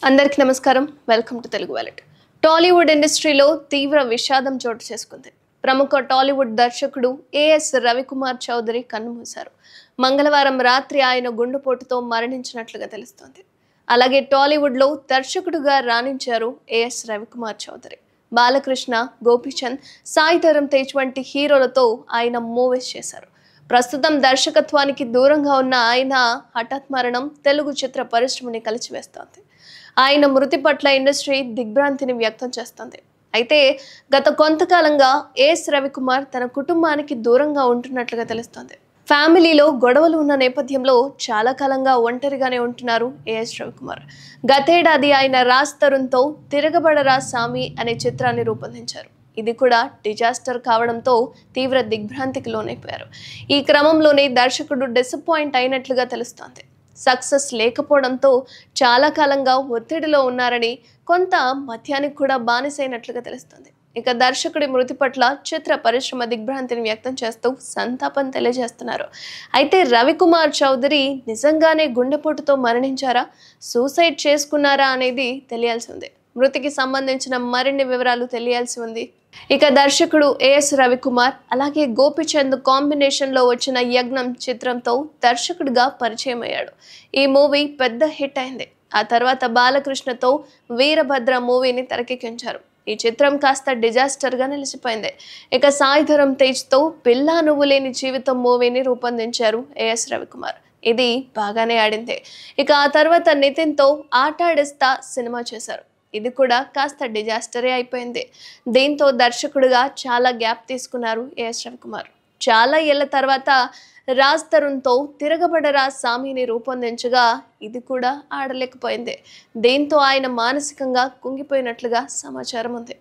అందరికీ నమస్కారం. Welcome to Telugu wallet. Tollywood ఇండస్ట్రీలో తీవ్ర విషాదం చోటు చేసుకుంది. ప్రముఖ టాలీవుడ్ దర్శకుడు ఏఎస్ రవికుమార్ చౌదరి కన్నుమూశారు. మంగళవారం రాత్రి ఆయన గుండెపోటుతో మరణించినట్లుగా తెలుస్తోంది. అలాగే టాలీవుడ్లో దర్శకుడుగా రాణించారు ఏఎస్ రవికుమార్ చౌదరి. బాలకృష్ణ, గోపీచంద్, సాయి ధరమ్ తేజ్ వంటి హీరోలతో ఆయన మూవీస్ చేశారు. ప్రస్తుతం దర్శకత్వానికి దూరంగా ఉన్న ఆయన హఠాత్ మరణం తెలుగు చిత్ర పరిశ్రమని కలిచివేస్తోంది. ఆయన మృతి పట్ల ఇండస్ట్రీ దిగ్భ్రాంతిని వ్యక్తం చేస్తోంది. అయితే గత కొంతకాలంగా ఏఎస్ రవికుమార్ తన కుటుంబానికి దూరంగా ఉంటున్నట్లుగా తెలుస్తోంది. ఫ్యామిలీలో గొడవలు ఉన్న నేపథ్యంలో చాలా కాలంగా ఒంటరిగానే ఉంటున్నారు ఏఎస్ రవికుమార్. గతేడాది ఆయన రాజ్ తరుణ్తో తిరగబడరా సామి అనే చిత్రాన్ని రూపొందించారు. ఇది కూడా డిజాస్టర్ కావడంతో తీవ్ర దిగ్భ్రాంతికి లోనైపోయారు. ఈ క్రమంలోనే దర్శకుడు డిసప్పాయింట్ అయినట్లుగా తెలుస్తోంది. సక్సెస్ లేకపోవడంతో చాలా కాలంగా ఒత్తిడిలో ఉన్నారని, కొంత మద్యానికి కూడా బానిసైనట్లుగా తెలుస్తుంది. ఇక దర్శకుడి మృతి పట్ల చిత్ర పరిశ్రమ దిగ్భ్రాంతిని వ్యక్తం చేస్తూ సంతాపం తెలియజేస్తున్నారు. అయితే రవికుమార్ చౌదరి నిజంగానే గుండెపోటుతో మరణించారా, సూసైడ్ చేసుకున్నారా అనేది తెలియాల్సి ఉంది. మృతికి సంబంధించిన మరిన్ని వివరాలు తెలియాల్సి ఉంది. ఇక దర్శకుడు ఏఎస్ రవికుమార్ అలాగే గోపీచంద్ కాంబినేషన్లో వచ్చిన యజ్ఞం చిత్రంతో దర్శకుడిగా పరిచయం అయ్యాడు. ఈ మూవీ పెద్ద హిట్ అయింది. ఆ తర్వాత బాలకృష్ణతో వీరభద్ర మూవీని తెరకెక్కించారు. ఈ చిత్రం కాస్త డిజాస్టర్గా నిలిచిపోయింది. ఇక సాయి ధరమ్ తేజ్తో పిల్లా నువ్వు లేని జీవితం మూవీని రూపొందించారు ఏఎస్ రవికుమార్. ఇది బాగానే ఆడింది. ఇక ఆ తర్వాత నితిన్తో ఆటాడిస్తా సినిమా చేశారు. ఇది కూడా కాస్త డిజాస్టరే అయిపోయింది. దీంతో దర్శకుడిగా చాలా గ్యాప్ తీసుకున్నారు ఏఎస్ రవికుమార్. చాలా ఏళ్ల తర్వాత రాజ్ తరుణ్తో తిరగబడరా సామిని రూపొందించగా ఇది కూడా ఆడలేకపోయింది. దీంతో ఆయన మానసికంగా కుంగిపోయినట్లుగా సమాచారం ఉంది.